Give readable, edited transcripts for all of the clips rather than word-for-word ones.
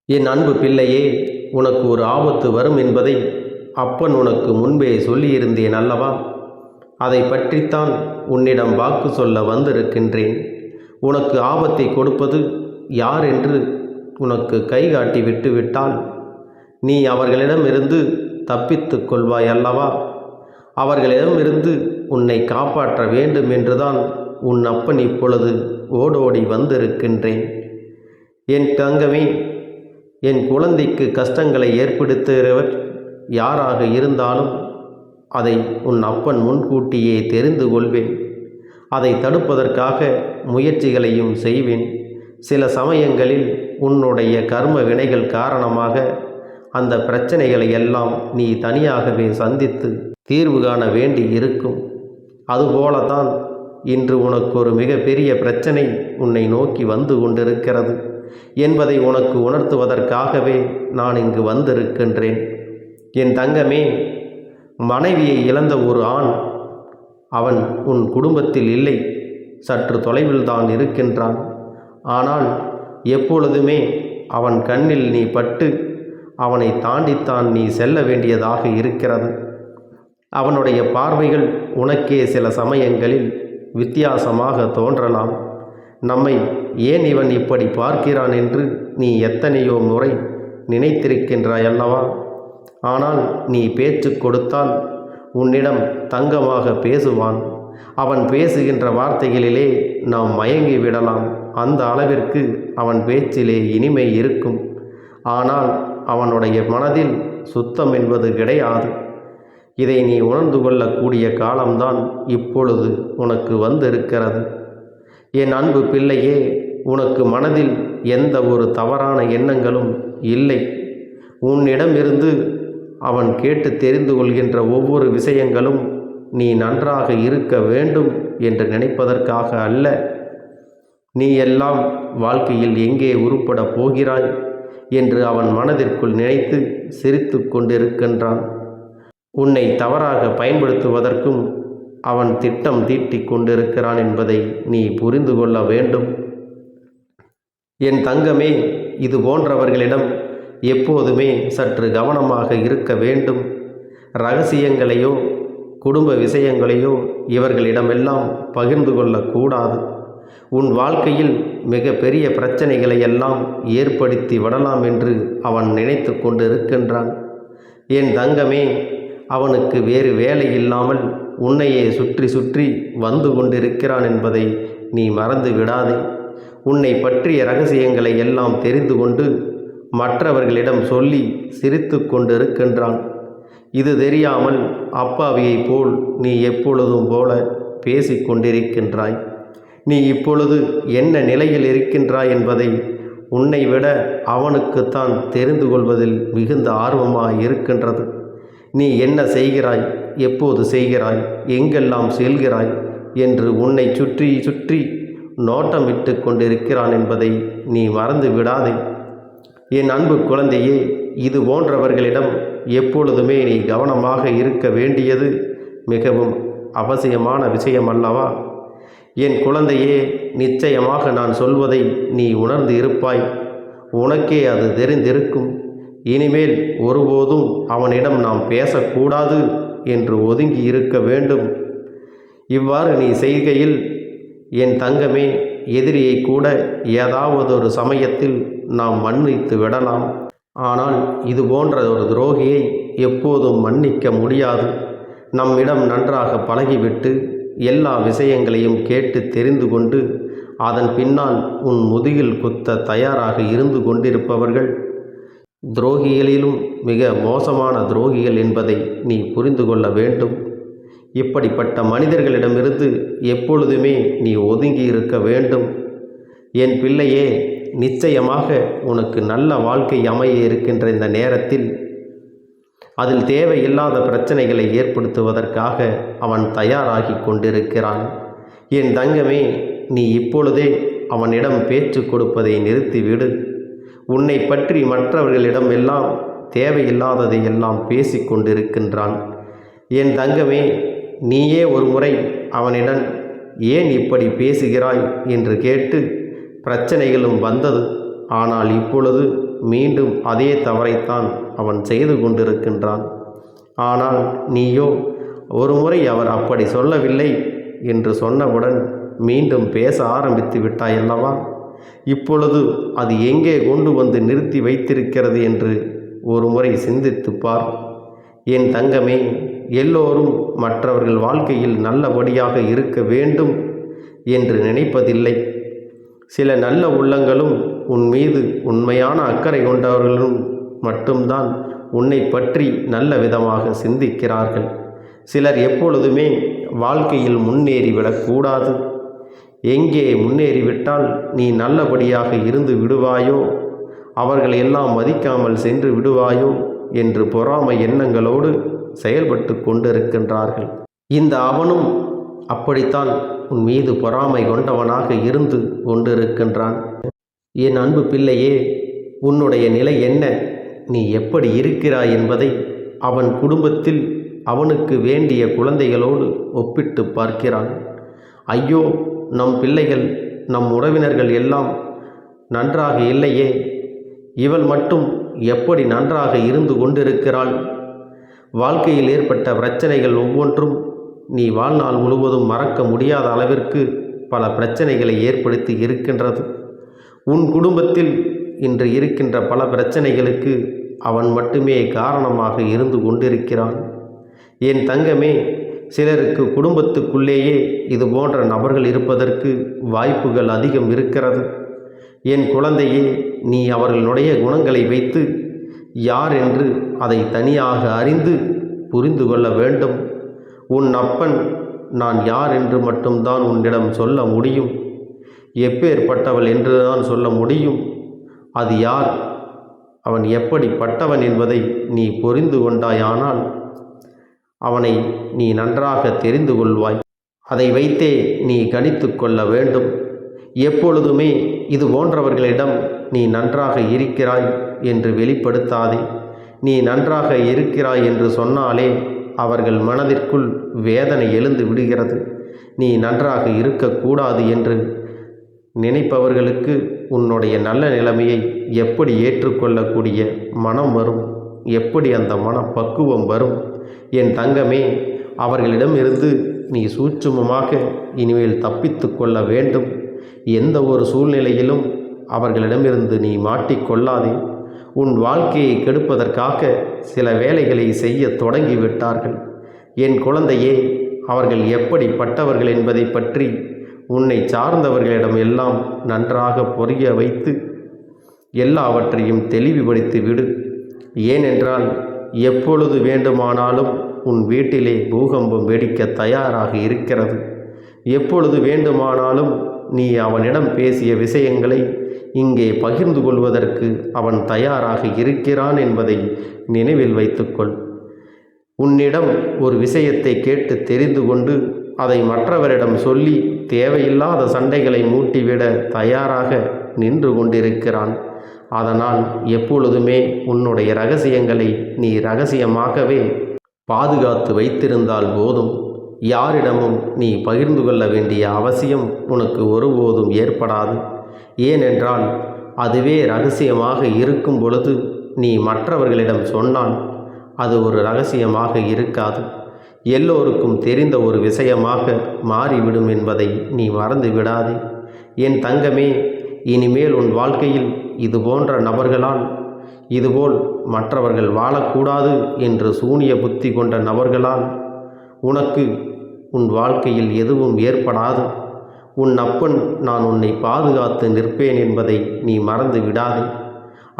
என் அன்பு பிள்ளையே, உனக்கு ஒரு ஆபத்து வரும் என்பதை அப்பன் உனக்கு முன்பே சொல்லியிருந்தேன் அல்லவா? அதை பற்றித்தான் உன்னிடம் வாக்கு சொல்ல வந்திருக்கின்றேன். உனக்கு ஆபத்தை கொடுப்பது யார் என்று உனக்கு கை காட்டி விட்டுவிட்டால் நீ அவர்களிடமிருந்து தப்பித்து கொள்வாய் அல்லவா? அவர்களிடமிருந்து உன்னை காப்பாற்ற வேண்டும் என்றுதான் உன் அப்பன் இப்பொழுது ஓடோடி வந்திருக்கின்றேன். என் தங்கமே, என் குழந்தைக்கு கஷ்டங்களை ஏற்படுத்துகிறவர் யாராக இருந்தாலும் அதை உன் அப்பன் முன்கூட்டியே தெரிந்து கொள்வேன். அதை தடுப்பதற்காக முயற்சிகளையும் செய்வேன். சில சமயங்களில் உன்னுடைய கர்ம வினைகள் காரணமாக அந்த பிரச்சனைகளை எல்லாம் நீ தனியாகவே சந்தித்து தீர்வு காண வேண்டி இருக்கும். அதுபோலதான் இன்று உனக்கு ஒரு மிகப்பெரிய பிரச்சனை உன்னை நோக்கி வந்து கொண்டிருக்கிறது என்பதை உனக்கு உணர்த்துவதற்காகவே நான் இங்கு வந்திருக்கின்றேன். என் தங்கமே, மனைவியை இழந்த ஒரு ஆண், அவன் உன் குடும்பத்தில் இல்லை, சற்று தொலைவில்தான் இருக்கின்றான். ஆனால் எப்பொழுதுமே அவன் கண்ணில் நீ பட்டு அவனை தாண்டித்தான் நீ செல்ல வேண்டியதாக இருக்கிறது. அவனுடைய பார்வைகள் உனக்கே சில சமயங்களில் வித்தியாசமாக தோன்றலாம். நம்மை ஏன் இவன் இப்படி பார்க்கிறான் என்று நீ எத்தனையோ முறை நினைத்திருக்கின்றாய் அல்லவா? ஆனால் நீ பேச்சு கொடுத்தால் உன்னிடம் தங்கமாக பேசுவான். அவன் பேசுகின்ற வார்த்தைகளிலே நாம் மயங்கி விடலாம். அந்த அளவிற்கு அவன் பேச்சிலே இனிமை இருக்கும். ஆனால் அவனுடைய மனதில் சுத்தம் என்பது கிடையாது. இதை நீ உணர்ந்து கொள்ளக்கூடிய காலம்தான் இப்பொழுது உனக்கு வந்திருக்கிறது. என் அன்பு பிள்ளையே, உனக்கு மனதில் எந்த ஒரு தவறான எண்ணங்களும் இல்லை. உன்னிடமிருந்து அவன் கேட்டு தெரிந்து கொள்கின்ற ஒவ்வொரு விஷயங்களும் நீ நன்றாக இருக்க வேண்டும் என்று நினைப்பதற்காக அல்ல. நீ எல்லாம் வாழ்க்கையில் எங்கே உருப்பட போகிறாய் என்று அவன் மனதிற்குள் நினைத்து சிரித்து கொண்டிருக்கின்றான். உன்னை தவறாக பயன்படுத்துவதற்கும் அவன் திட்டம் தீட்டிக் கொண்டிருக்கிறான் என்பதை நீ புரிந்து கொள்ள வேண்டும். என் தங்கமே, இது போன்றவர்களிடம் எப்போதுமே சற்று கவனமாக இருக்க வேண்டும். இரகசியங்களையோ குடும்ப விஷயங்களையோ இவர்களிடமெல்லாம் பகிர்ந்து கொள்ளக்கூடாது. உன் வாழ்க்கையில் மிக பெரிய பிரச்சனைகளை எல்லாம் ஏற்படுத்தி விடலாம் என்று அவன் நினைத்து கொண்டிருக்கின்றான். என் தங்கமே, அவனுக்கு வேறு வேலை இல்லாமல் உன்னையே சுற்றி சுற்றி வந்து கொண்டிருக்கிறான் என்பதை நீ மறந்து விடாதே. உன்னை பற்றிய இரகசியங்களை எல்லாம் தெரிந்து கொண்டு மற்றவர்களிடம் சொல்லி சிரித்து கொண்டிருக்கின்றான். இது தெரியாமல் அப்பாவியைப் போல் நீ எப்பொழுதும் போல பேசிக்கொண்டிருக்கின்றாய். நீ இப்பொழுது என்ன நிலையில் இருக்கின்றாய் என்பதை உன்னை விட அவனுக்குத்தான் தெரிந்து கொள்வதில் மிகுந்த ஆர்வமாக இருக்கின்றது. நீ என்ன செய்கிறாய், எப்போது செய்கிறாய், எங்கெல்லாம் செல்கிறாய் என்று உன்னை சுற்றி சுற்றி நோட்டமிட்டு கொண்டிருக்கிறான் என்பதை நீ மறந்து விடாதே. என் அன்பு குழந்தையே, இது போன்றவர்களிடம் எப்பொழுதுமே நீ கவனமாக இருக்க வேண்டியது மிகவும் அவசியமான விஷயம் அல்லவா? என் குழந்தையே, நிச்சயமாக நான் சொல்வதை நீ உணர்ந்து இருப்பாய். உனக்கே அது தெரிந்திருக்கும். இனிமேல் ஒருபோதும் அவனிடம் நாம் பேசக்கூடாது என்று ஒதுங்கி இருக்க வேண்டும். இவ்வாறு நீ செய்கையில் என் தங்கமே, எதிரியை கூட ஏதாவது ஒரு சமயத்தில் நாம் மன்னித்து விடலாம். ஆனால் இது போன்ற ஒரு துரோகியை எப்போதும் மன்னிக்க முடியாது. நம்மிடம் நன்றாக பழகிவிட்டு எல்லா விஷயங்களையும் கேட்டு தெரிந்து கொண்டு அதன் பின்னால் உன் முதுகில் குத்த தயாராக இருந்து கொண்டிருப்பவர்கள் துரோகிகளிலும் மிக மோசமான துரோகிகள் என்பதை நீ புரிந்து கொள்ள வேண்டும். இப்படிப்பட்ட மனிதர்களிடமிருந்து எப்பொழுதுமே நீ ஒதுங்கி இருக்க வேண்டும். என் பிள்ளையே, நிச்சயமாக உனக்கு நல்ல வாழ்க்கை அமைய இருக்கின்ற இந்த நேரத்தில் அதில் தேவையில்லாத பிரச்சனைகளை ஏற்படுத்துவதற்காக அவன் தயாராகி கொண்டிருக்கிறான். என் தங்கமே, நீ இப்பொழுதே அவனிடம் பேச்சு கொடுப்பதை நிறுத்திவிடு. உன்னை பற்றி மற்றவர்களிடம் எல்லாம் தேவையில்லாததை எல்லாம் பேசி கொண்டிருக்கின்றான். என் தங்கமே, நீயே ஒரு முறை அவனிடம் ஏன் இப்படி பேசுகிறாய் என்று கேட்டு பிரச்சனைகளும் வந்தது. ஆனால் இப்பொழுது மீண்டும் அதே தவறைத்தான் அவன் செய்து கொண்டிருக்கின்றான். ஆனால் நீயோ ஒருமுறை அவர் அப்படி சொல்லவில்லை என்று சொன்னவுடன் மீண்டும் பேச ஆரம்பித்து விட்டாயல்லவா? இப்பொழுது அது எங்கே கொண்டு வந்து நிறுத்தி வைத்திருக்கிறது என்று ஒரு முறை சிந்தித்து பார். என் தங்கமே, எல்லோரும் மற்றவர்கள் வாழ்க்கையில் நல்லபடியாக இருக்க வேண்டும் என்று நினைப்பதில்லை. சில நல்ல உள்ளங்களும் உன் மீது உண்மையான அக்கறை கொண்டவர்களும் மட்டும்தான் உன்னை பற்றி நல்ல விதமாக சிந்திக்கிறார்கள். சிலர் எப்பொழுதுமே வாழ்க்கையில் முன்னேறிவிடக்கூடாது. எங்கே முன்னேறிவிட்டால் நீ நல்லபடியாக இருந்து விடுவாயோ, அவர்கள் எல்லாம் மதிக்காமல் சென்று விடுவாயோ என்று பொறாமை எண்ணங்களோடு செயல்பட்டு கொண்டிருக்கின்றார்கள். இந்த அவனும் அப்படித்தான் உன் மீது பொறாமை கொண்டவனாக இருந்து கொண்டிருக்கின்றான். என் அன்பு பிள்ளையே, உன்னுடைய நிலை என்ன, நீ எப்படி இருக்கிறாய் என்பதை அவன் குடும்பத்தில் அவனுக்கு வேண்டிய குழந்தைகளோடு ஒப்பிட்டு பார்க்கிறான். ஐயோ, நம் பிள்ளைகள், நம் உறவினர்கள் எல்லாம் நன்றாக இல்லையே, இவள் மட்டும் எப்படி நன்றாக இருந்து கொண்டிருக்கிறாள்? வாழ்க்கையில் ஏற்பட்ட பிரச்சனைகள் ஒவ்வொன்றும் நீ வாழ்நாள் முழுவதும் மறக்க முடியாத அளவிற்கு பல பிரச்சனைகளை ஏற்படுத்தி இருக்கின்றது. உன் குடும்பத்தில் இன்று இருக்கின்ற பல பிரச்சனைகளுக்கு அவன் மட்டுமே காரணமாக இருந்து கொண்டிருக்கிறான். என் தங்கமே, சிலருக்கு குடும்பத்துக்குள்ளேயே இது போன்ற நபர்கள் இருப்பதற்கு வாய்ப்புகள் அதிகம் இருக்கிறது. என் குழந்தையே, நீ அவர்களுடைய குணங்களை வைத்து யார் என்று அதை தனியாக அறிந்து புரிந்து கொள்ள வேண்டும். உன் அப்பன் நான் யார் என்று மட்டும்தான் உன்னிடம் சொல்ல முடியும். எப்பேற்பட்டவள் என்றுதான் சொல்ல முடியும். அது யார், அவன் எப்படிப்பட்டவன் என்பதை நீ புரிந்து கொண்டாயானால் அவனை நீ நன்றாக தெரிந்து கொள்வாய். அதை வைத்தே நீ கணித்து கொள்ள வேண்டும். எப்பொழுதுமே இது போன்றவர்களிடம் நீ நன்றாக இருக்கிறாய் என்று வெளிப்படுத்தாதே. நீ நன்றாக இருக்கிறாய் என்று சொன்னாலே அவர்கள் மனதிற்குள் வேதனை எழுந்து விடுகிறது. நீ நன்றாக இருக்கக்கூடாது என்று நினைப்பவர்களுக்கு உன்னுடைய நல்ல நிலைமையை எப்படி ஏற்றுக்கொள்ளக்கூடிய மனம் வரும்? எப்படி அந்த மனப்பக்குவம் வரும்? என் தங்கமே, அவர்களிடமிருந்து நீ சூட்சுமமாக இனிமேல் தப்பித்து கொள்ள வேண்டும். எந்த ஒரு சூழ்நிலையிலும் அவர்களிடமிருந்து நீ மாட்டிக்கொள்ளாதே. உன் வாழ்க்கையை கெடுப்பதற்காக சில வேலைகளை செய்ய தொடங்கிவிட்டார்கள். என் குழந்தையே, அவர்கள் எப்படிப்பட்டவர்கள் என்பதை பற்றி உன்னை சார்ந்தவர்களிடம் எல்லாம் நன்றாக புரிய வைத்து எல்லாவற்றையும் தெளிவுபடுத்தி விடு. ஏனென்றால் எப்பொழுது வேண்டுமானாலும் உன் வீட்டிலே பூகம்பம் வெடிக்க தயாராக இருக்கிறது. எப்பொழுது வேண்டுமானாலும் நீ அவனிடம் பேசிய விஷயங்களை இங்கே பகிர்ந்து கொள்வதற்கு அவன் தயாராக இருக்கிறான் என்பதை நினைவில் வைத்துக்கொள். உன்னிடம் ஒரு விஷயத்தை கேட்டு தெரிந்து கொண்டு அதை மற்றவரிடம் சொல்லி தேவையில்லாத சண்டைகளை மூட்டிவிட தயாராக நின்று கொண்டிருக்கிறான். அதனால் எப்பொழுதுமே உன்னுடைய இரகசியங்களை நீ இரகசியமாகவே பாதுகாத்து வைத்திருந்தால் போதும். யாரிடமும் நீ பகிர்ந்து கொள்ள வேண்டிய அவசியம் உனக்கு ஒருபோதும் ஏற்படாது. ஏனென்றால் அதுவே இரகசியமாக இருக்கும் பொழுது நீ மற்றவர்களிடம் சொன்னால் அது ஒரு இரகசியமாக இருக்காது, எல்லோருக்கும் தெரிந்த ஒரு விஷயமாக மாறிவிடும் என்பதை நீ மறந்து விடாதே. என் தங்கமே, இனிமேல் உன் வாழ்க்கையில் இது போன்ற நபர்களால், இதுபோல் மற்றவர்கள் வாழக்கூடாது என்று சூனிய புத்தி கொண்ட நபர்களால் உனக்கு உன் வாழ்க்கையில் எதுவும் ஏற்படாது. உன் அப்பன் நான் உன்னை பாதுகாத்து நிற்பேன் என்பதை நீ மறந்து விடாதே.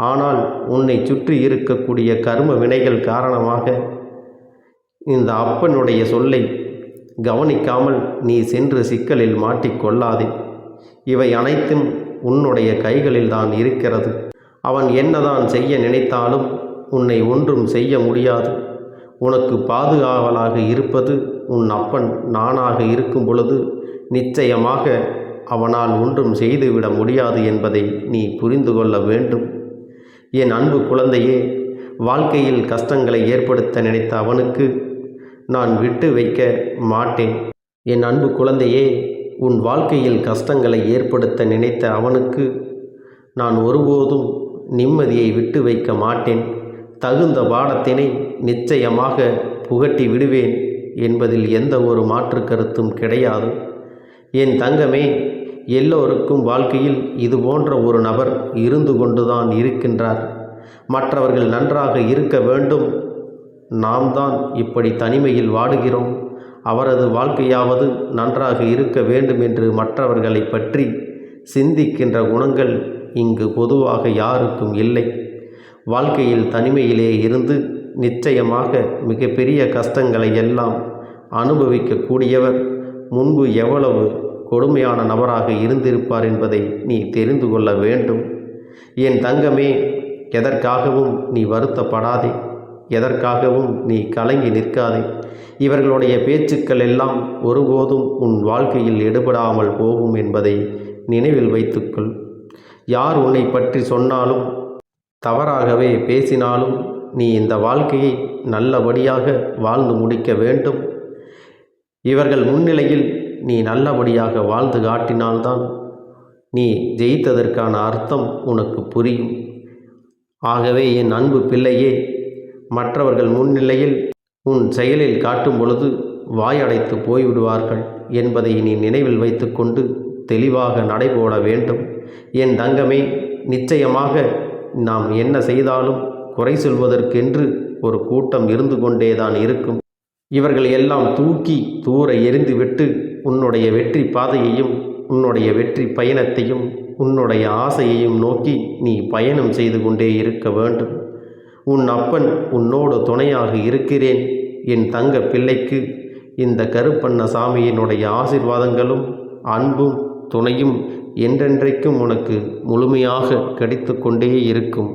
ஆனால் உன்னை சுற்றி இருக்கக்கூடிய கர்ம வினைகள் காரணமாக இந்த அப்பனுடைய சொல்லை கவனிக்காமல் நீ சென்று சிக்கலில் மாட்டிக்கொள்ளாதே. இவை அனைத்தும் உன்னுடைய கைகளில்தான் இருக்கிறது. அவன் என்னதான் செய்ய நினைத்தாலும் உன்னை ஒன்றும் செய்ய முடியாது. உனக்கு பாதுகாவலாக இருப்பது உன் அப்பன் நானாக இருக்கும் பொழுது நிச்சயமாக அவனால் ஒன்றும் செய்துவிட முடியாது என்பதை நீ புரிந்து கொள்ள வேண்டும். என் அன்பு குழந்தையே, வாழ்க்கையில் கஷ்டங்களை ஏற்படுத்த நினைத்த அவனுக்கு நான் விட்டு வைக்க மாட்டேன். என் அன்பு குழந்தையே, உன் வாழ்க்கையில் கஷ்டங்களை ஏற்படுத்த நினைத்த அவனுக்கு நான் ஒருபோதும் நிம்மதியை விட்டு வைக்க மாட்டேன். தகுந்த பாடத்தினை நிச்சயமாக புகட்டி விடுவேன் என்பதில் எந்த ஒரு மாற்று கருத்தும் கிடையாது. என் தங்கமே, எல்லோருக்கும் வாழ்க்கையில் இது போன்ற ஒரு நபர் இருந்து கொண்டுதான் இருக்கின்றார். மற்றவர்கள் நன்றாக இருக்க வேண்டும், நாம் தான் இப்படி தனிமையில் வாடுகிறோம். அவரது வாழ்க்கையாவது நன்றாக இருக்க வேண்டும் என்று மற்றவர்களை பற்றி சிந்திக்கின்ற குணங்கள் இங்கு பொதுவாக யாருக்கும் இல்லை. வாழ்க்கையில் தனிமையிலே இருந்து நிச்சயமாக மிகப்பெரிய கஷ்டங்களை எல்லாம் அனுபவிக்கக்கூடியவர் முன்பு எவ்வளவு கொடுமையான நபராக இருந்திருப்பார் என்பதை நீ தெரிந்து கொள்ள வேண்டும். என் தங்கமே, எதற்காகவும் நீ வருத்தப்படாதே, எதற்காகவும் நீ கலங்கி நிற்காதே. இவர்களுடைய பேச்சுக்கள் எல்லாம் ஒருபோதும் உன் வாழ்க்கையில் எடுபடாமல் போகும் என்பதை நினைவில் வைத்துக்கொள். யார் உன்னை பற்றி சொன்னாலும் தவறாகவே பேசினாலும் நீ இந்த வாழ்க்கையை நல்லபடியாக வாழ்ந்து முடிக்க வேண்டும். இவர்கள் முன்னிலையில் நீ நல்லபடியாக வாழ்ந்து காட்டினால்தான் நீ ஜெயித்ததற்கான அர்த்தம் உனக்கு புரியும். ஆகவே என் அன்பு பிள்ளையே, மற்றவர்கள் முன்னிலையில் உன் செயலில் காட்டும் பொழுது வாயடைத்து போய்விடுவார்கள் என்பதை நீ நினைவில் வைத்துக்கொண்டு தெளிவாக நடைபோட வேண்டும். என் தங்கமே, நிச்சயமாக நாம் என்ன செய்தாலும் குறை சொல்வதற்கென்று ஒரு கூட்டம் இருந்து கொண்டேதான் இருக்கும். இவர்கள் எல்லாம் தூக்கி தூர எறிந்துவிட்டு உன்னுடைய வெற்றி பாதையையும் உன்னுடைய வெற்றி பயணத்தையும் உன்னுடைய ஆசையையும் நோக்கி நீ பயணம் செய்து கொண்டே இருக்க வேண்டும். உன் அப்பன் உன்னோடு துணையாக இருக்கிறேன். என் தங்க பிள்ளைக்கு இந்த கருப்பண்ண சாமியினுடைய ஆசீர்வாதங்களும் அன்பும் துணையும் என்றென்றைக்கும் உனக்கு முழுமையாக கிடைத்து கொண்டே இருக்கும்.